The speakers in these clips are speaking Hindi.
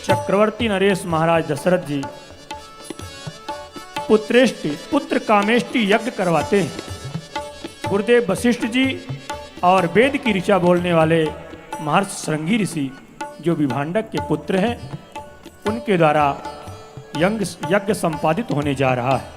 चक्रवर्ती नरेश महाराज दशरथ जी पुत्र कामेष्टि यज्ञ करवाते हैं। गुरुदेव वशिष्ठ जी और वेद की ऋचा बोलने वाले महर्षि श्रृंगी ऋषि जो विभांडक के पुत्र हैं, उनके द्वारा यज्ञ संपादित होने जा रहा है।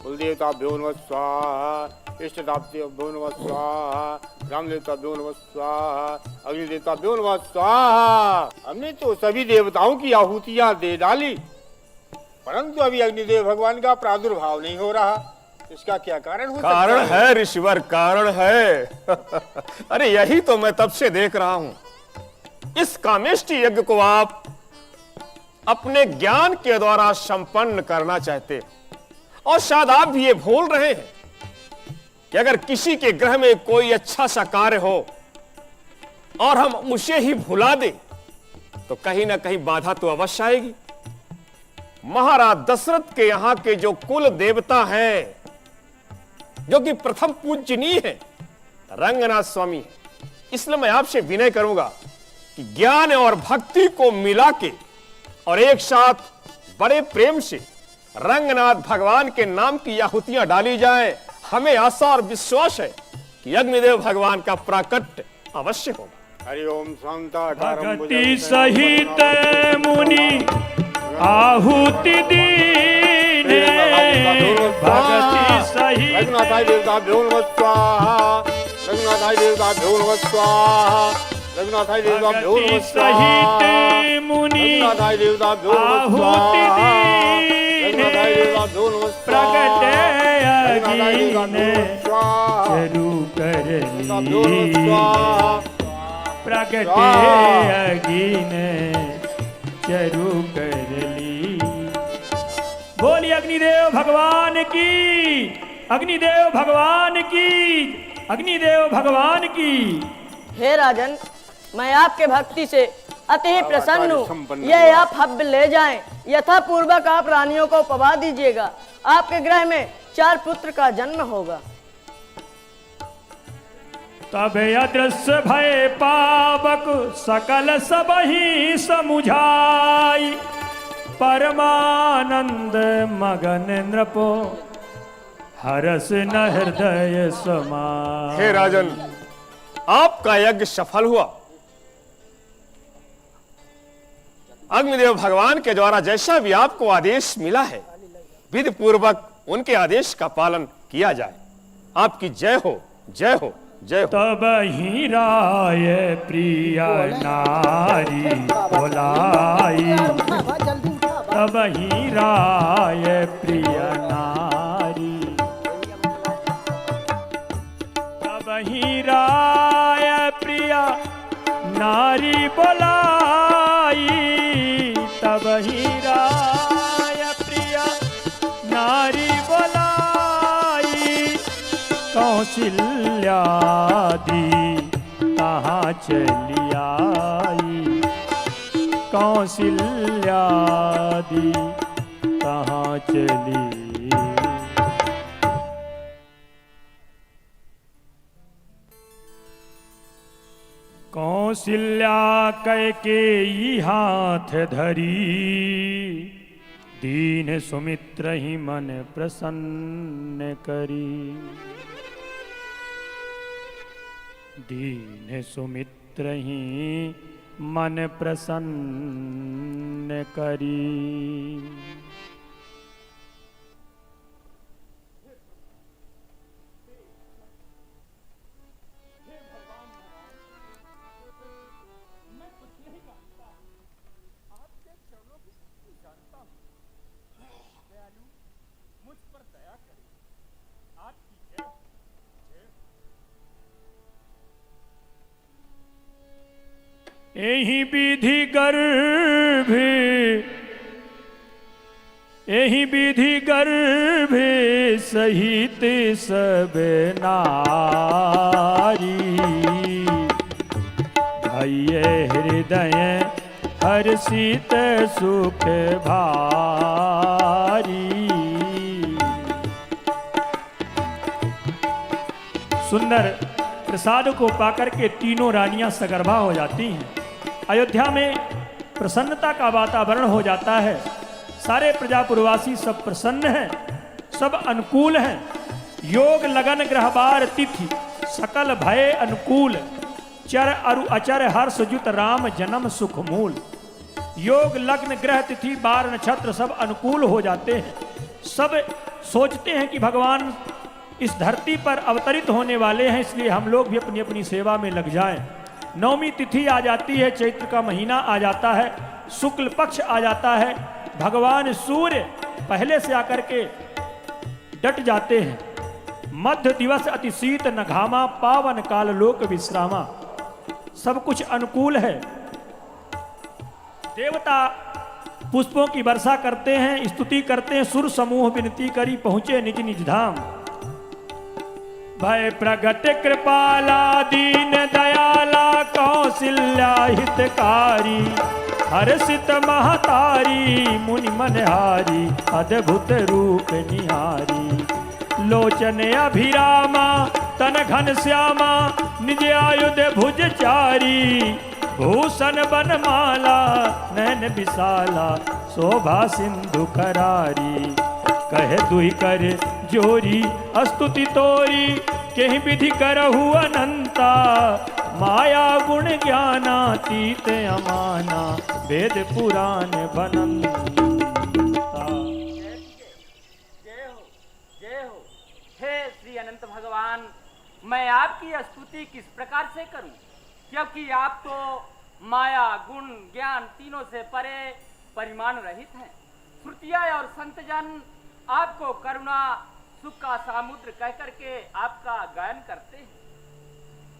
कुलदेवताभ्यो नमः स्वाहा, इष्टदेवताभ्यो नमः स्वाहा, ग्रामदेवताभ्यो नमः स्वाहा, अग्निदेवताभ्यो नमः स्वाहा। हमने तो सभी देवताओं की आहुतियां दे डाली, परंतु अभी अग्निदेव भगवान का प्रादुर्भाव नहीं हो रहा। इसका क्या कारण हो सकता है? कारण है ऋषिवर, कारण है। अरे यही तो मैं तब से देख रहा हूं। इस कामेष्टि यज्ञ को आप अपने ज्ञान के द्वारा संपन्न करना चाहते, और शायद आप भी ये भूल रहे हैं कि अगर किसी के ग्रह में कोई अच्छा सा कार्य हो और हम उसे ही भुला दें तो कहीं ना कहीं बाधा तो अवश्य आएगी। महाराज दशरथ के यहां के जो कुल देवता हैं, जो कि प्रथम पूजनीय है, रंगनाथ स्वामी है, इसलिए मैं आपसे विनय करूंगा कि ज्ञान और भक्ति को मिला के और एक साथ बड़े प्रेम से रंगनाथ भगवान के नाम की आहुतियां डाली जाएं। हमें आशा और विश्वास है कि अग्निदेव भगवान का प्राकट्य अवश्य होगा। हरि ओम शांता भक्ति सहित मुनि आहुति दीने, भक्ति सहित रघुनाथाय देवताभ्यो नमः स्वाहा, रघुनाथाय देवताभ्यो नमः स्वाहा, रघुनाथाय देवताभ्यो नमः स्वाहा, मुनि रघुनाथाय देवताभ्यो नमः आहुति स्वाहा, दीने, रघुनाथाय देवताभ्यो नमः प्रगटे स्वाहा, चरु करली, स्वाहा, प्रगटे अगीने चरु करली। बोलिए अग्निदेव भगवान की, अग्निदेव भगवान की, अग्निदेव भगवान की। हे राजन, मैं आपके भक्ति से अति ही प्रसन्न हूँ। यह आप हव्य ले जाएं। यथा पूर्वक आप रानियों को पवा दीजिएगा। आपके ग्रह में 4 पुत्र का जन्म होगा। तब अदृश्य भय पावक सकल सबहि समुझाई, परमानंद मगन नृपो हरस न हृदय समाई। हे राजन, आपका यज्ञ सफल हुआ। अग्निदेव भगवान के द्वारा जैसा भी आपको आदेश मिला है, विधि पूर्वक उनके आदेश का पालन किया जाए। आपकी जय हो, जय हो, जय हो। तब ही राय प्रिय नारी बोलाई, तब ही राय प्रिय नारी, तब ही राय प्रिय नारी बोलाई, तब ही राय प्रिय नारी बोलाई, कौशल्या दी कहाँ चली आई, कौशल्या दी कहाँ चली। कौशल्या कैकेयी हाथ धरी, दीन सुमित्र ही मन प्रसन्न करी, दीन सुमित्र ही मन प्रसन्न करी। एहि विधि गर्भे, एहि विधि गर्भे सहित सब नारी, भये हृदय हर्षित सुख भारी। सुंदर प्रसाद को पाकर के तीनों रानियां सगर्भा हो जाती हैं। अयोध्या में प्रसन्नता का वातावरण हो जाता है। सारे प्रजापुरवासी सब प्रसन्न हैं, सब अनुकूल हैं। योग लगन ग्रहबार तिथि सकल भय अनुकूल, चर अरु अचर हर्ष जुत राम जन्म सुख मूल। योग लग्न ग्रह तिथि बार नक्षत्र सब अनुकूल हो जाते हैं। सब सोचते हैं कि भगवान इस धरती पर अवतरित होने वाले हैं, इसलिए हम लोग भी अपनी अपनी सेवा में लग जाएं। नवमी तिथि आ जाती है, चैत्र का महीना आ जाता है, शुक्ल पक्ष आ जाता है। भगवान सूर्य पहले से आकर के डट जाते हैं। मध्य दिवस अति शीत न घामा, पावन काल लोक विश्रामा। सब कुछ अनुकूल है। देवता पुष्पों की वर्षा करते हैं, स्तुति करते हैं। सुर समूह विनती करी पहुंचे निज निज धाम। भय प्रगट कृपाला दीन दयाला, कौशल्या हितकारी। हर्षित महतारी मुनि मनहारी, अद्भुत रूप निहारी। लोचन अभिरामा तन घन श्यामा, निज आयुध भुज चारी। भूषण बनमाला नैन विशाला, शोभा सिंधु करारी। कहे दुहि कर जोरी अस्तुति तोरी, केहि विधि करहु अनंता। माया गुण ज्ञानातीत अमाना, वेद पुराण बनंता। हे श्री अनंत भगवान, मैं आपकी स्तुति किस प्रकार से करूं, क्योंकि आप तो माया गुण ज्ञान तीनों से परे परिमाण रहित हैं। श्रुतियाँ और संतजन आपको करुणा सुख का समुद्र कह करके आपका गायन करते हैं।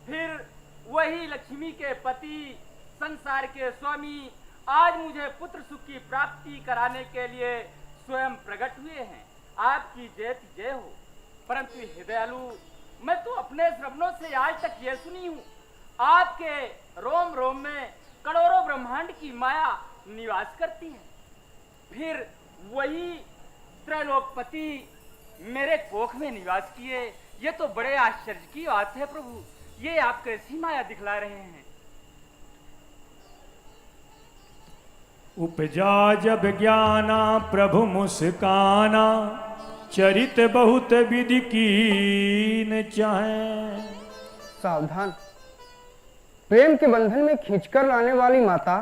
फिर वही लक्ष्मी के पति संसार के स्वामी आज मुझे पुत्र सुख की प्राप्ति कराने के लिए स्वयं प्रकट हुए हैं। आपकी जयति जय हो। परंतु हे दयालु, मैं तो अपने श्रवणों से आज तक ये सुनी हूँ, आपके रोम रोम में करोड़ों ब्रह्मांड की माया निवास करती है। फिर वही त्रैलोकपति मेरे कोख में निवास किए। ये तो बड़े आश्चर्य की बात है प्रभु, ये आप कैसी माया दिखला रहे हैं। उपजा जब ज्ञाना प्रभु मुस्काना, चरित बहुत विधि कीन चाहे। सावधान, प्रेम के बंधन में खींचकर लाने वाली माता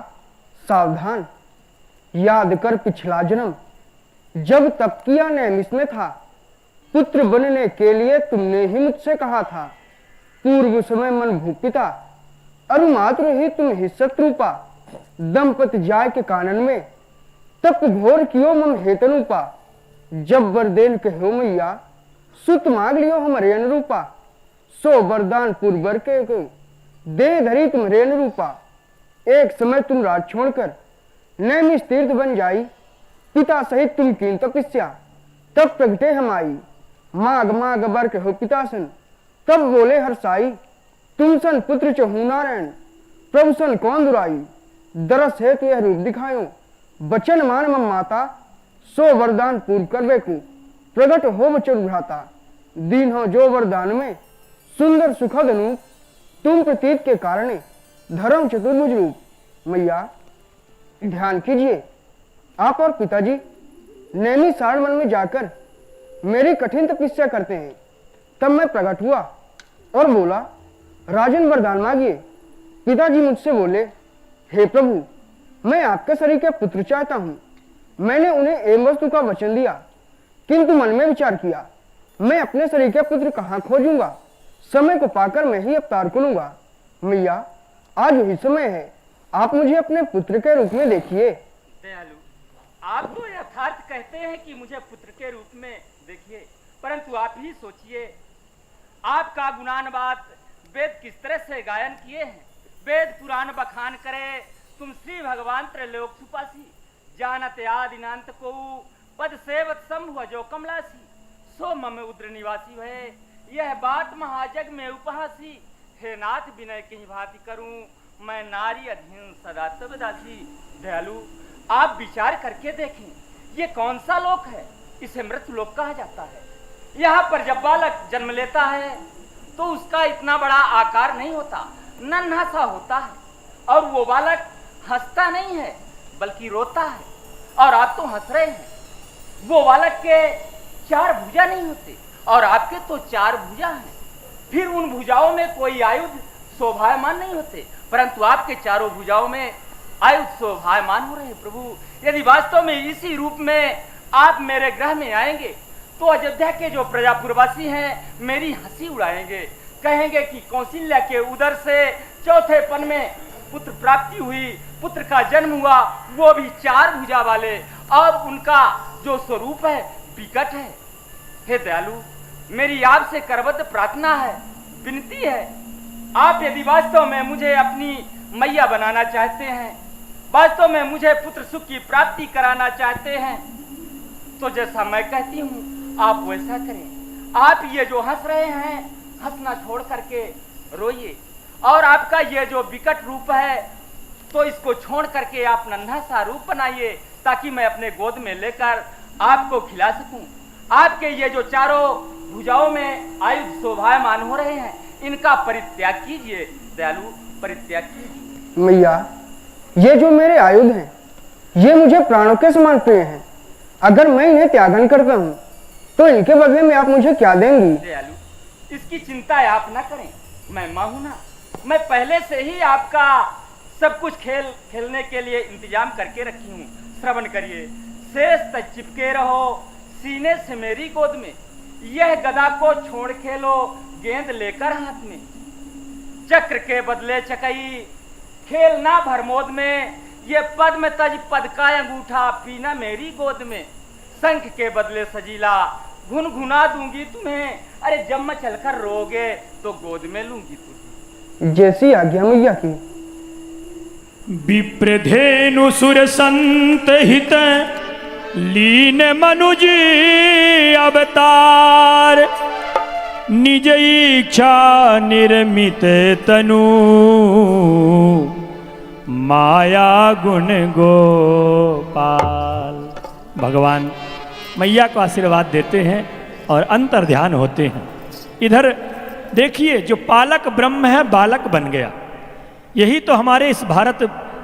सावधान। याद कर पिछला जन्म, जब तप किया नैमिष में था। पुत्र बनने के लिए तुमने ही मुझसे कहा था। पूर्व समय मन भूपिता, अरुमात्र ही तुम ही शत्रुपा। दंपति जाय के कानन में, तप घोर कियो मम हेतनुपा। जब वरदेन कहो मैया, सुत मांग लियो हमारे अनुरूपा। सो वरदान पूर्वर के दे धरी तुम्हारे अनुरूपा। एक समय तुम राज छोड़कर नैमिष तीर्थ बन जाई। पिता सहित तुम कीन तपस्या, तब प्रगटे हम आई। माग माग बर कहो पितासन, तब बोले हर्षाई। तुम सन पुत्र चहु नारायण, प्रभु सन कौन दुराई। दरस है तो यह रूप दिखायो, बचन मान मम माता। सो वरदान पूर्व करवे को, प्रगट हो बचन भ्राता। दीन हो जो वरदान में, सुंदर सुखद अनूप। तुम प्रतीत के कारणे, धर्म चतुर्भुज रूप। मैया ध्यान कीजिए, आप और पिताजी नैमिषारण्य वन में जाकर मेरी कठिन तपस्या करते हैं। तब मैं प्रकट हुआ और बोला, राजन वरदान मांगिए। पिताजी मुझसे बोले, हे प्रभु, मैं आपके शरीर के पुत्र चाहता हूँ। मैंने उन्हें एवं वस्तु का वचन दिया, किंतु मन में विचार किया, मैं अपने शरीर के पुत्र कहाँ खोजूंगा। समय को पाकर मैं ही अवतार करूंगा। मैया आज वही समय है, आप मुझे अपने पुत्र के रूप में देखिए। दयालु, आप तो यथार्थ कहते हैं कि मुझे पुत्र के रूप में देखिए, परंतु आप ही सोचिए, आपका गुणानुवाद वेद किस तरह से गायन किए हैं। वेद पुराण बखान करे, तुम श्री भगवान त्रैलोक सुपासी। जानत आदिनांत को पद सेवत संभव जो कमलासी। सो मम उद्र निवासी है, यह बात महाजग में उपहासी। हे नाथ विनय कहीं भांति करूं, मैं नारी अधीन सदा तब दासी। दयालु, आप विचार करके देखें, ये कौन सा लोक है। इसे मृत लोक कहा जाता है। यहाँ पर जब बालक जन्म लेता है तो उसका इतना बड़ा आकार नहीं होता, नन्हा सा होता है। और वो बालक हंसता नहीं है बल्कि रोता है, और आप तो हंस रहे हैं। वो बालक के 4 भुजा नहीं होते और आपके तो 4 भुजा हैं। फिर उन भुजाओं में कोई आयुध शोभायमान नहीं होते, परंतु आपके चारों भुजाओं में आयुध शोभायमान हो रहे हैं। प्रभु, यदि वास्तव में इसी रूप में आप मेरे ग्रह में आएंगे तो अयोध्या के जो प्रजापुरवासी हैं मेरी हंसी उड़ाएंगे, कहेंगे कि कौशल्या के उदर से चौथे पन में पुत्र प्राप्ति हुई, पुत्र का जन्म हुआ, वो भी 4 भुजा वाले, और उनका जो स्वरूप है विकट है। हे दयालु, मेरी आपसे करबद्ध प्रार्थना है, विनती है, आप यदि वास्तव में मुझे अपनी मैया बनाना चाहते हैं, वास्तव में मुझे पुत्र सुख की प्राप्ति कराना चाहते हैं, तो जैसा मैं कहती हूँ आप वैसा करें। आप ये जो हंस रहे हैं, हंसना छोड़ करके रोइए, और आपका ये जो विकट रूप है तो इसको छोड़ करके आप नन्हा सा रूप बनाइए, ताकि मैं अपने गोद में लेकर आपको खिला सकूं। आपके ये जो चारों भुजाओं में आयुध शोभायमान हो रहे हैं, इनका परित्याग कीजिए दयालु, परित्याग कीजिए। मैया, ये जो मेरे आयुध हैं, ये मुझे प्राणों के समान प्रिय हैं। अगर मैं इन्हें त्यागन करता हूँ तो इनके बदले में आप मुझे क्या देंगी? दयालु, इसकी चिंता आप ना करें, मैं माँ हूं ना। मैं पहले से ही आपका सब कुछ खेलने के लिए इंतजाम करके रखी हूँ। श्रवण करिए, शेष तक चिपके रहो सीने से मेरी गोद में, यह गदा को छोड़ खेलो गेंद लेकर हाथ में, चक्र के बदले चकई खेलना भरमोद में, ये पद्म तज पद का अंगूठा पीना मेरी गोद में, शंख के बदले सजीला घुनघुना दूंगी तुम्हें, अरे जब मैं चलकर रोगे तो गोद में लूंगी तुझे। जैसी आज्ञा मैया की। विप्रधेनु सुर संत हित लीन मनुज अवतार, निज इच्छा निर्मित तनु माया गुण गोपाल। भगवान मैया को आशीर्वाद देते हैं और अंतर ध्यान होते हैं। इधर देखिए, जो पालक ब्रह्म है बालक बन गया। यही तो हमारे इस भारत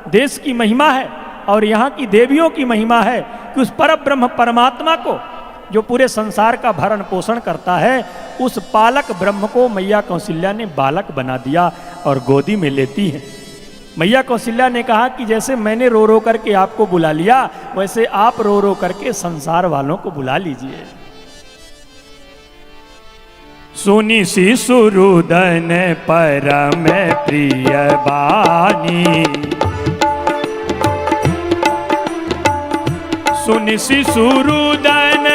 देश की महिमा है और यहाँ की देवियों की महिमा है कि उस पर ब्रह्म परमात्मा को, जो पूरे संसार का भरण पोषण करता है, उस पालक ब्रह्म को मैया कौशल्या ने बालक बना दिया और गोदी में लेती है। मैया कौशल्या ने कहा कि जैसे मैंने रो रो करके आपको बुला लिया, वैसे आप रो रो करके संसार वालों को बुला लीजिए। सुनि शिशुरुदन परम प्रिय बानी, सुनि शिशुरुदन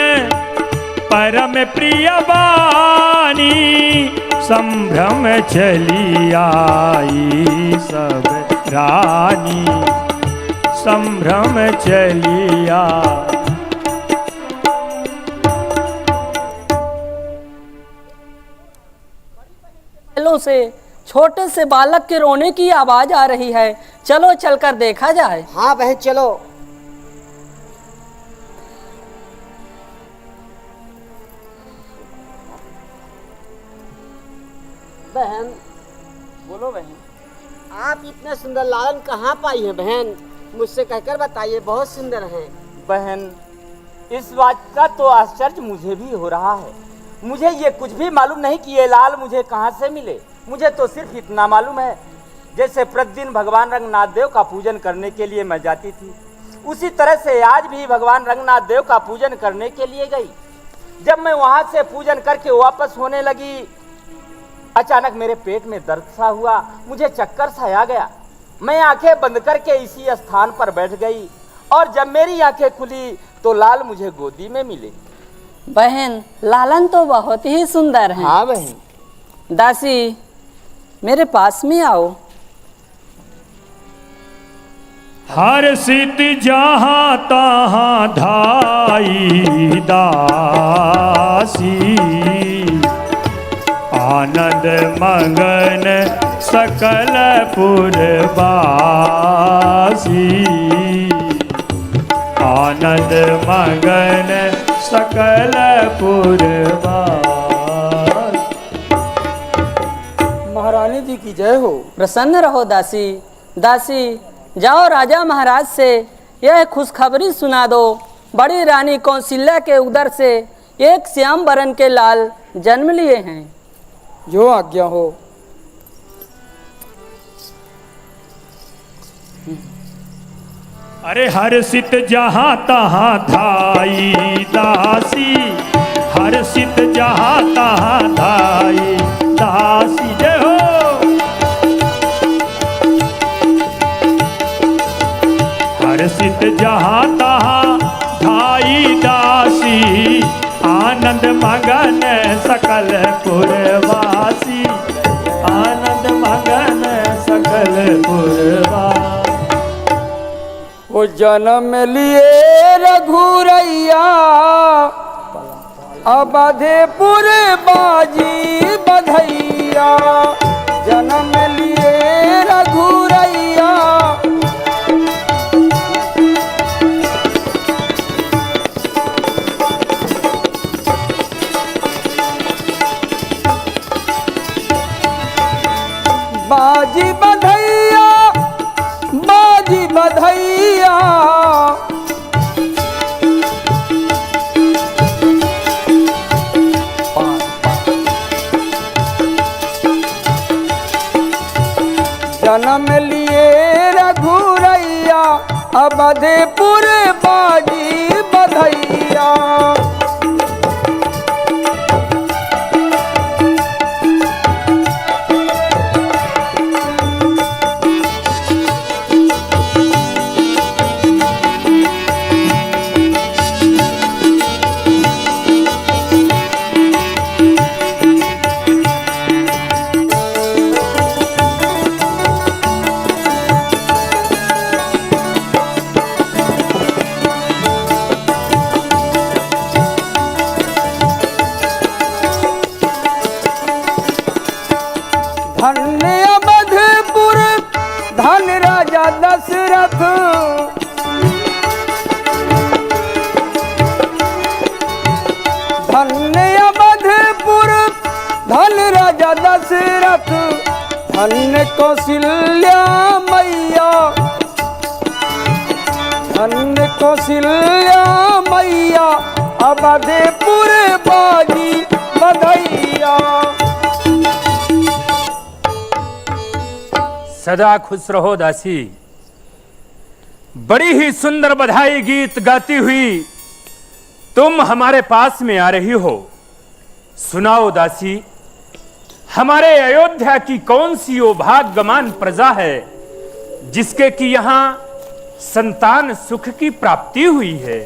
परम प्रिय बानी, संभ्रम चली आई सब रानी, संभ्रम चली आई। से छोटे से बालक के रोने की आवाज आ रही है, चलो चलकर देखा जाए। हाँ बहन चलो। बहन बोलो बहन, आप इतने सुंदर लालन कहाँ पाई हैं बहन? मुझसे कहकर बताइए, बहुत सुंदर हैं। बहन इस बात का तो आश्चर्य मुझे भी हो रहा है। मुझे ये कुछ भी मालूम नहीं कि ये लाल मुझे कहाँ से मिले। मुझे तो सिर्फ इतना मालूम है, जैसे प्रतिदिन भगवान रंगनाथ देव का पूजन करने के लिए मैं जाती थी, उसी तरह से आज भी भगवान रंगनाथ देव का पूजन करने के लिए गई। जब मैं वहाँ से पूजन करके वापस होने लगी, अचानक मेरे पेट में दर्द सा हुआ, मुझे चक्कर सा आ गया। मैं आंखें बंद करके इसी स्थान पर बैठ गई और जब मेरी आंखें खुली तो लाल मुझे गोदी में मिले। बहन लालन तो बहुत ही सुंदर है। हाँ बहन। दासी मेरे पास में आओ। हर सिद्धि जहाँ तहाँ धाई दासी, आनंद मगन सकल पुरवासी, आनंद मगन सकल पुरवासी। रानी जी की जय हो। प्रसन्न रहो दासी। दासी जाओ राजा महाराज से यह खुशखबरी सुना दो, बड़ी रानी कौशल्या के उदर से एक श्याम बरन के लाल जन्म लिए हैं। जो आज्ञा हो। अरे हर्षित जहाँ तहाँ धाई दासी, हर्षित जहाँ तहाँ धाई दासी जय हो। हर्षित जहाँ तहाँ धाई दासी, आनंद मगन सकल पुरवासी, आनंद मगन सकल पुरवासी। वो जन्म लिए रघुरैया, अवधेपुर बाजी बधैया। जन्म लिए रघुरैया, बाजी बधैया, बाजी बधैया। जन्म लिए रघुरैया, अवधेपुर बाजी बधैया। धन्य अवधपुर धन राजा दशरथ, धन्य अवधपुर धन राजा दशरथ। धन्य कौशल्या मैया, धन्य कौशल्या मैया, अवधपुर बाजी बधैया। सदा खुश रहो दासी। बड़ी ही सुंदर बधाई गीत गाती हुई तुम हमारे पास में आ रही हो। सुनाओ दासी, हमारे अयोध्या की कौन सी वो भाग्यमान प्रजा है जिसके कि यहाँ संतान सुख की प्राप्ति हुई है?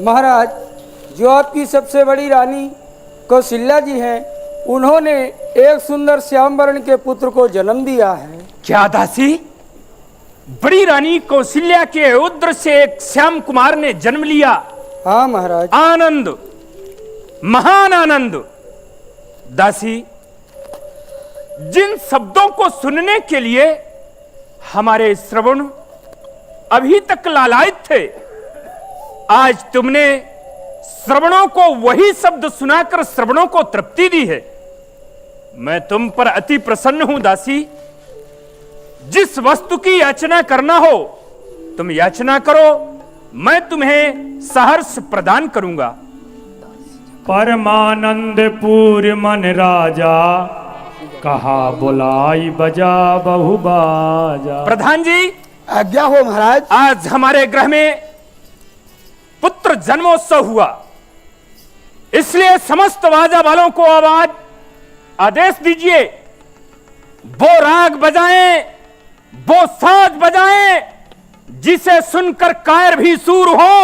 महाराज, जो आपकी सबसे बड़ी रानी कौशल्या जी हैं, उन्होंने एक सुंदर श्याम वर्ण के पुत्र को जन्म दिया है। क्या दासी, बड़ी रानी कौशल्या के उद्र से एक श्याम कुमार ने जन्म लिया? हाँ महाराज। आनंद, महान आनंद। दासी, जिन शब्दों को सुनने के लिए हमारे श्रवण अभी तक लालायित थे, आज तुमने श्रवणों को वही शब्द सुनाकर श्रवणों को तृप्ति दी है। मैं तुम पर अति प्रसन्न हूं दासी। जिस वस्तु की याचना करना हो तुम याचना करो, मैं तुम्हें सहर्ष प्रदान करूंगा। परमानंद पूर मन राजा, कहा बुलाई बजा बहु बाजा। प्रधान जी, आज्ञा हो महाराज। आज हमारे गृह में पुत्र जन्मोत्सव हुआ, इसलिए समस्त बाजा वालों को आदेश दीजिए, वो राग बजाएं, वो साज बजाएं, जिसे सुनकर कायर भी सूर हो।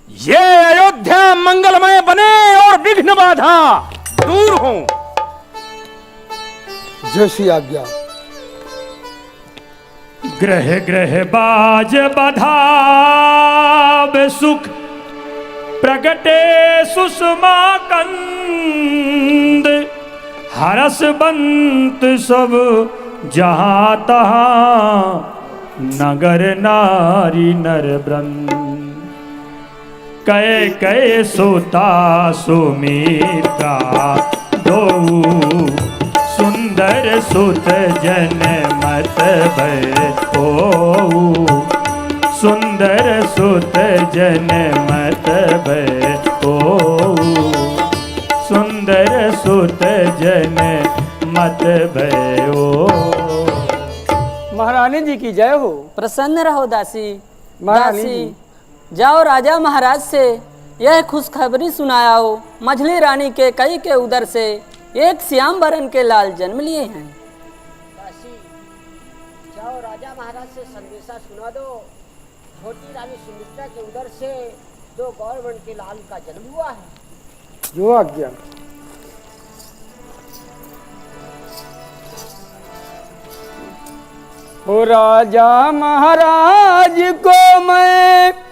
ये अयोध्या मंगलमय बने और विघ्न बाधा दूर हो। जैसी आज्ञा। ग्रह ग्रह बाज बधाव सुख, प्रगटे सुषमा कंद। हरस बंत सब जहाँ तहाँ, नगर नारी नर वृंद। कै कै सोता सुमीता, दो सुंदर सुत जन मत भय ओ, सुंदर सुत जन मत भय ओ, सुंदर सुत जन मत भय ओ। महारानी जी की जय हो। प्रसन्न रहो दासी। महारानी दासी जाओ राजा महाराज से यह खुशखबरी सुनाओ, मझली रानी के कई के उदर से एक श्याम बरन के लाल जन्म लिए हैं। दासी जाओ राजा महाराज से संदेशा सुना दो, छोटी रानी सुमित्रा के उदर से 2 गौरवर्ण के लाल का जन्म हुआ है। जो आज्ञा। ओ राजा महाराज को मैं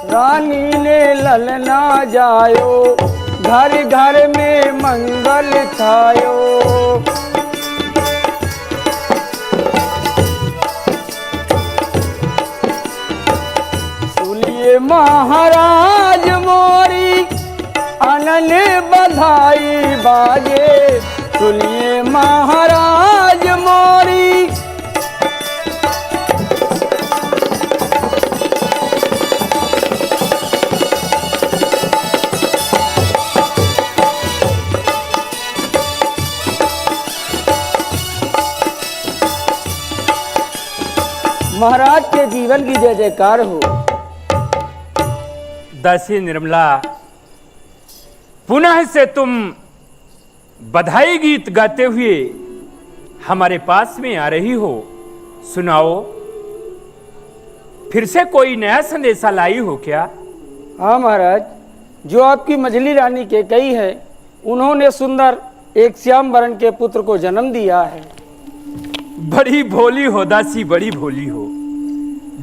रानी ने ललना जायो, घर घर में मंगल छायो। सुनिए महाराज मोरी अनन बधाई बाजे, सुनिए महाराज मोरी महाराज के जीवन की जय जयकार हो। दासी निर्मला, पुनः से तुम बधाई गीत गाते हुए हमारे पास में आ रही हो। सुनाओ, फिर से कोई नया संदेशा लाई हो क्या? हाँ महाराज, जो आपकी मझली रानी के कई है, उन्होंने सुंदर एक श्याम बरन के पुत्र को जन्म दिया है। बड़ी भोली हो दासी, बड़ी भोली हो।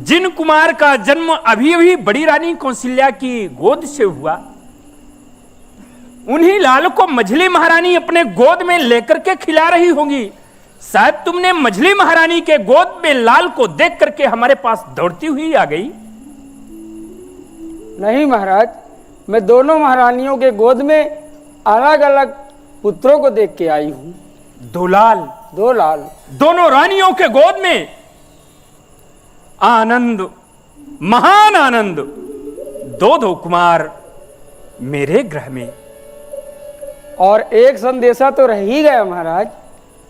जिन कुमार का जन्म अभी अभी बड़ी रानी कौशल्या की गोद से हुआ, उन्हीं लाल को मझली महारानी अपने गोद में लेकर के खिला रही होंगी। शायद तुमने मझली महारानी के गोद में लाल को देख करके हमारे पास दौड़ती हुई आ गई। नहीं महाराज, मैं दोनों महारानियों के गोद में अलग अलग पुत्रों को देख के आई हूँ। दो लाल दोनों रानियों के गोद में आनंद, महान आनंद। दो कुमार मेरे ग्रह में। और एक संदेशा तो रह ही गया महाराज।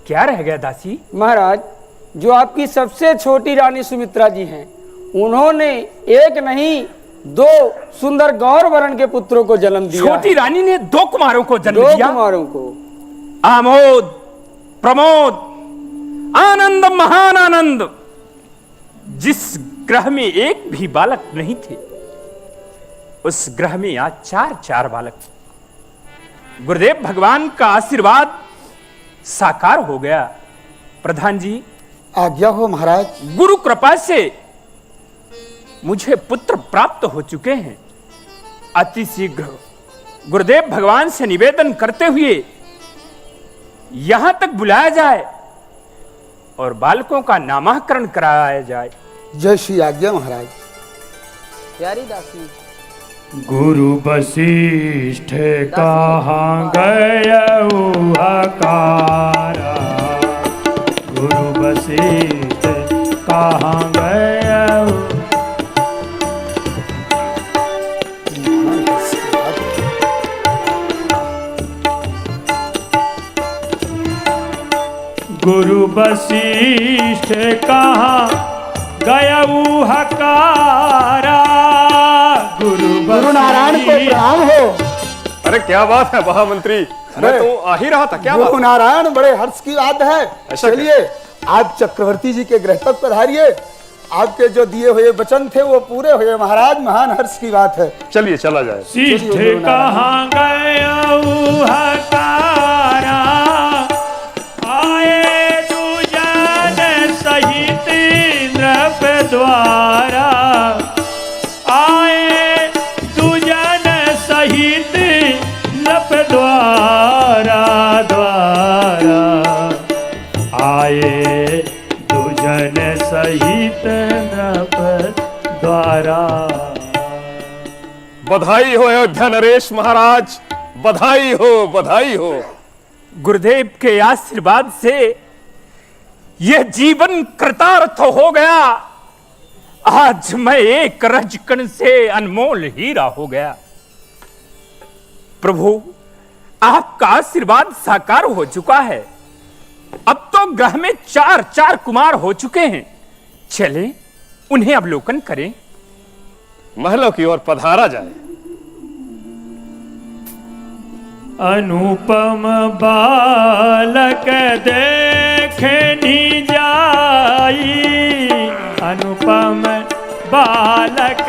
क्या रह गया दासी? महाराज, जो आपकी सबसे छोटी रानी सुमित्रा जी हैं, उन्होंने एक नहीं 2 सुंदर गौर वर्ण के पुत्रों को जन्म दिया। छोटी रानी ने 2 कुमारों को जन्म 2 दिया। कुमारों को। आमोद, प्रमोद, आनंद, महान आनंद। जिस ग्रह में एक भी बालक नहीं थे, उस ग्रह में आज 4 बालक। गुरुदेव भगवान का आशीर्वाद साकार हो गया। प्रधान जी, आज्ञा हो महाराज। गुरु कृपा से मुझे पुत्र प्राप्त हो चुके हैं। अति शीघ्र गुरुदेव भगवान से निवेदन करते हुए यहां तक बुलाया जाए और बालकों का नामकरण कराया जाए। जय श्री आज्ञा महाराज। प्यारी दासी। गुरु वशिष्ठ कहाँ गयऊ हकारा, गुरु वशिष्ठ कहाँ गयऊ। गुरु वशिष्ठ कहाँ गयऊ हकारा, गुरु नारायण को प्रणाम हो। अरे क्या बात है महामंत्री, मैं तो आ ही रहा था। क्या बात? गुरु नारायण, बड़े हर्ष की बात है। चलिए आप चक्रवर्ती जी के गृह तक पधारिए। आपके जो दिए हुए वचन थे वो पूरे हुए महाराज। महान हर्ष की बात है। चलिए चला जाए। शिष्ठ कहाँ गयऊ हकारा, बधाई हो अयोध्या नरेश महाराज, बधाई हो, बधाई हो। गुरुदेव के आशीर्वाद से यह जीवन कृतार्थ हो गया। आज मैं एक रजकण से अनमोल हीरा हो गया। प्रभु, आपका आशीर्वाद साकार हो चुका है। अब तो ग्रह में 4 कुमार हो चुके हैं। चले उन्हें अवलोकन करें। महलों की ओर पधारा जाए। अनुपम बालक देखनी जाई, अनुपम बालक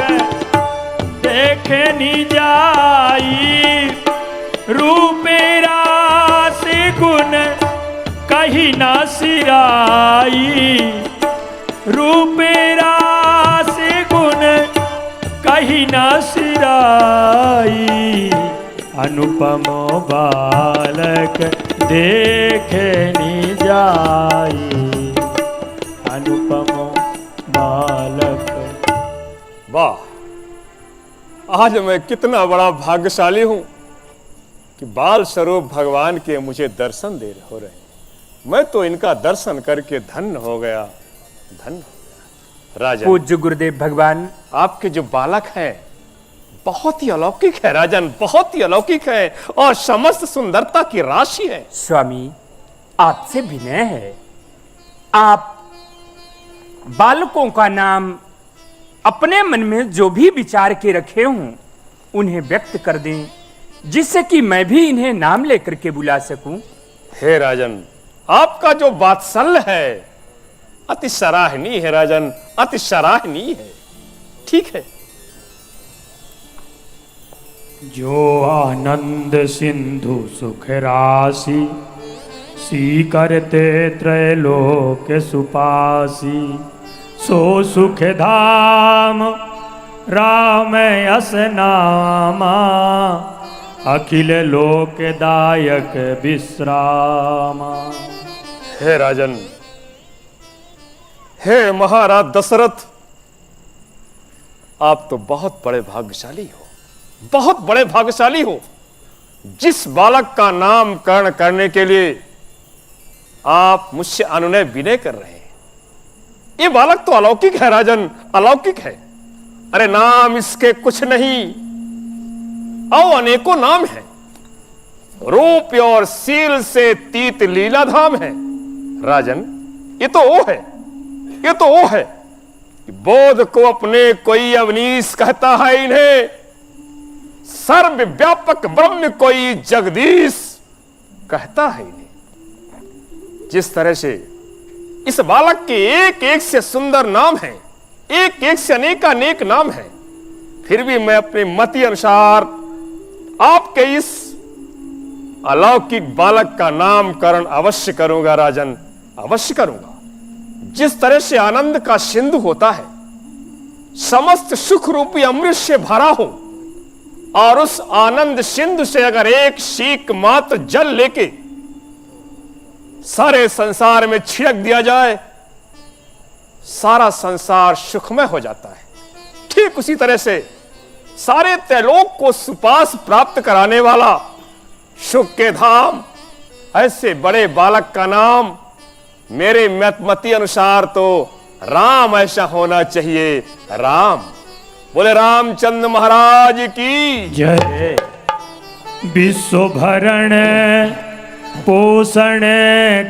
देखनी जाई, रूप रास गुण कही ना सिराई, रूप रास गुण कही ना सिराई, अनुपम बालक देखनी जाई, अनुपम बालक। वाह, आज मैं कितना बड़ा भाग्यशाली हूं कि बाल स्वरूप भगवान के मुझे दर्शन हो रहे हैं। मैं तो इनका दर्शन करके धन्य हो गया, धन्य हो गया। राजन, पूज्य गुरुदेव भगवान, आपके जो बालक हैं बहुत ही अलौकिक है राजन, बहुत ही अलौकिक है और समस्त सुंदरता की राशि है। स्वामी, आपसे विनय है, आप बालकों का नाम अपने मन में जो भी विचार के रखे हों उन्हें व्यक्त कर दें, जिससे कि मैं भी इन्हें नाम लेकर के बुला सकूं। हे राजन, आपका जो वात्सल्य है अति सराहनीय है राजन, अति सराहनीय है। ठीक है। जो आनंद सिंधु सुख राशि, सी करते त्रैलोक सुपासी, सो सुख धाम राम यस नामा, अखिल लोक दायक विश्रामा। हे राजन, हे महाराज दशरथ, आप तो बहुत बड़े भाग्यशाली हो, बहुत बड़े भाग्यशाली हो। जिस बालक का नामकरण करने के लिए आप मुझसे अनुनय विनय कर रहे हैं, ये बालक तो अलौकिक है राजन, अलौकिक है। अरे नाम इसके कुछ नहीं, और अनेकों नाम है। रूप और सील से तीत लीला धाम है राजन। ये तो वो है, ये तो वो है कि बोध को अपने कोई अवनीश कहता है, इन्हें सर्वव्यापक ब्रह्म कोई जगदीश कहता है इन्हें। जिस तरह से इस बालक के एक एक से सुंदर नाम है, एक एक से अनेकानेक नाम है, फिर भी मैं अपने मति अनुसार आपके इस अलौकिक बालक का नामकरण अवश्य करूंगा राजन, अवश्य करूंगा। जिस तरह से आनंद का सिंधु होता है, समस्त सुख रूपी अमृत से भरा हो, और उस आनंद सिंधु से अगर एक सीक मात्र जल लेके सारे संसार में छिड़क दिया जाए, सारा संसार सुखमय हो जाता है। ठीक उसी तरह से सारे त्रैलोक को सुपास प्राप्त कराने वाला सुख के धाम, ऐसे बड़े बालक का नाम मेरे मति अनुसार तो राम ऐसा होना चाहिए। राम, बोले रामचंद्र महाराज की जय। विश्व भरण पोषण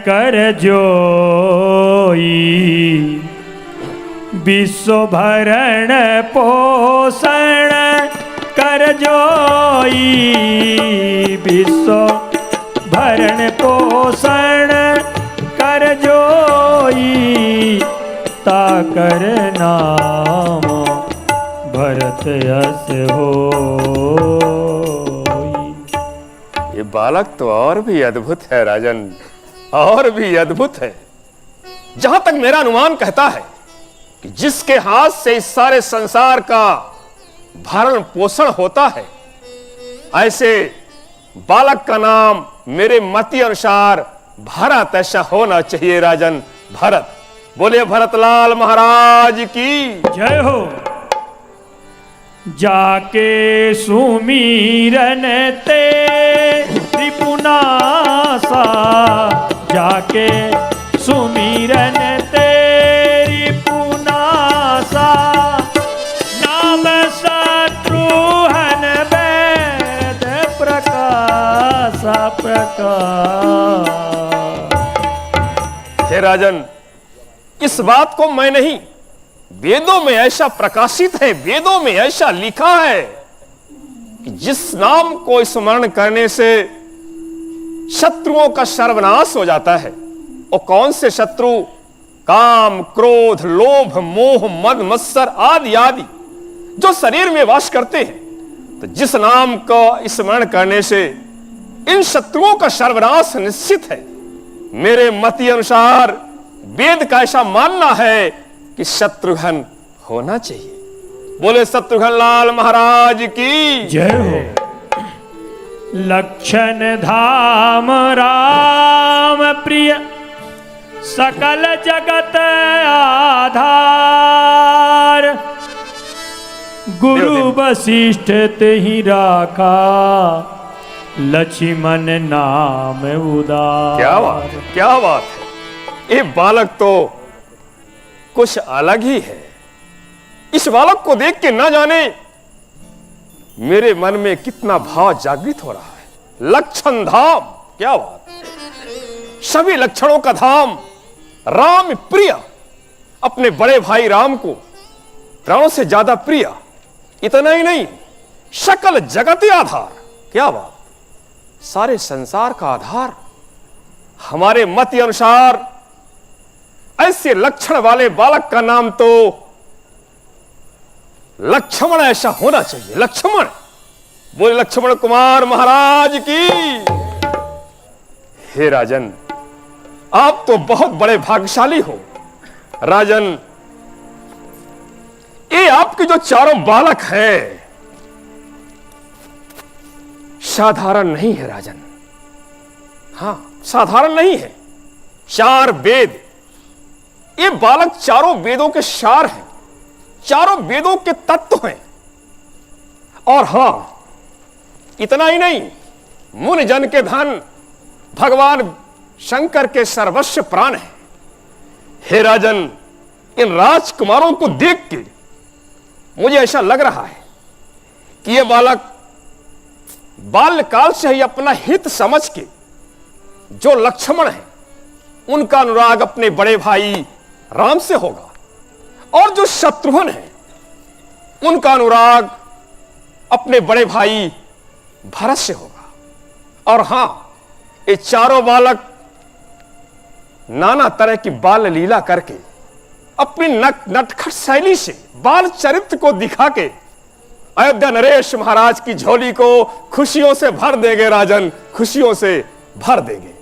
कर जोई, विश्व भरण पोषण कर जोई, विश्व भरण पोषण कर जोई, ताकर नाम भरत यस होई। ये बालक तो और भी अद्भुत है राजन, और भी अद्भुत है। जहां तक मेरा अनुमान कहता है कि जिसके हाथ से इस सारे संसार का भरण पोषण होता है, ऐसे बालक का नाम मेरे मति अनुसार भरत ऐसा होना चाहिए राजन, भरत। बोले भरतलाल महाराज की जय हो। जाके सुमीरन ते रिपुनासा, जाके सुमीरन तेरी पुनासा, नाम शत्रुहन वेद प्रकाश प्रकाश। हे राजन, इस बात को मैं नहीं, वेदों में ऐसा प्रकाशित है, वेदों में ऐसा लिखा है कि जिस नाम को स्मरण करने से शत्रुओं का सर्वनाश हो जाता है। और कौन से शत्रु? काम, क्रोध, लोभ, मोह, मद, मत्सर आदि आदि जो शरीर में वास करते हैं। तो जिस नाम का स्मरण करने से इन शत्रुओं का सर्वनाश निश्चित है। मेरे मति अनुसार वेद का ऐसा मानना है कि शत्रुघ्न होना चाहिए। बोले शत्रुघ्न लाल महाराज की जय हो। लक्षण धाम राम प्रिय, सकल जगत आधार, गुरु वशिष्ठ तेहि राखा, लक्ष्मण नाम उदार। क्या बात है, क्या बात है। ये बालक तो कुछ अलग ही है। इस बालक को देख के ना जाने मेरे मन में कितना भाव जागृत हो रहा है। लक्षण धाम, क्या बात, सभी लक्षणों का धाम राम प्रिय, अपने बड़े भाई राम को प्राणों से ज्यादा प्रिय। इतना ही नहीं, सकल जगत आधार, क्या बात, सारे संसार का आधार। हमारे मत अनुसार ऐसे लक्षण वाले बालक का नाम तो लक्ष्मण ऐसा होना चाहिए। लक्ष्मण, बोले लक्ष्मण कुमार महाराज की। हे राजन, आप तो बहुत बड़े भाग्यशाली हो। राजन, ये आपके जो चारों बालक हैं साधारण नहीं है राजन। हां, साधारण नहीं है। चार वेद, ये बालक चारों वेदों के सार हैं, चारों वेदों के तत्व हैं। और हां, इतना ही नहीं, मुनि जन के धन, भगवान शंकर के सर्वस्व प्राण है। हे राजन, इन राजकुमारों को देख के मुझे ऐसा लग रहा है कि ये बालक बाल्यकाल से ही अपना हित समझ के जो लक्ष्मण है उनका अनुराग अपने बड़े भाई राम से होगा, और जो शत्रुघ्न है उनका अनुराग अपने बड़े भाई भरत से होगा। और हां, ये चारों बालक नाना तरह की बाल लीला करके अपनी नटखट शैली से बाल चरित्र को दिखा के अयोध्या नरेश महाराज की झोली को खुशियों से भर देंगे। राजन, खुशियों से भर देंगे।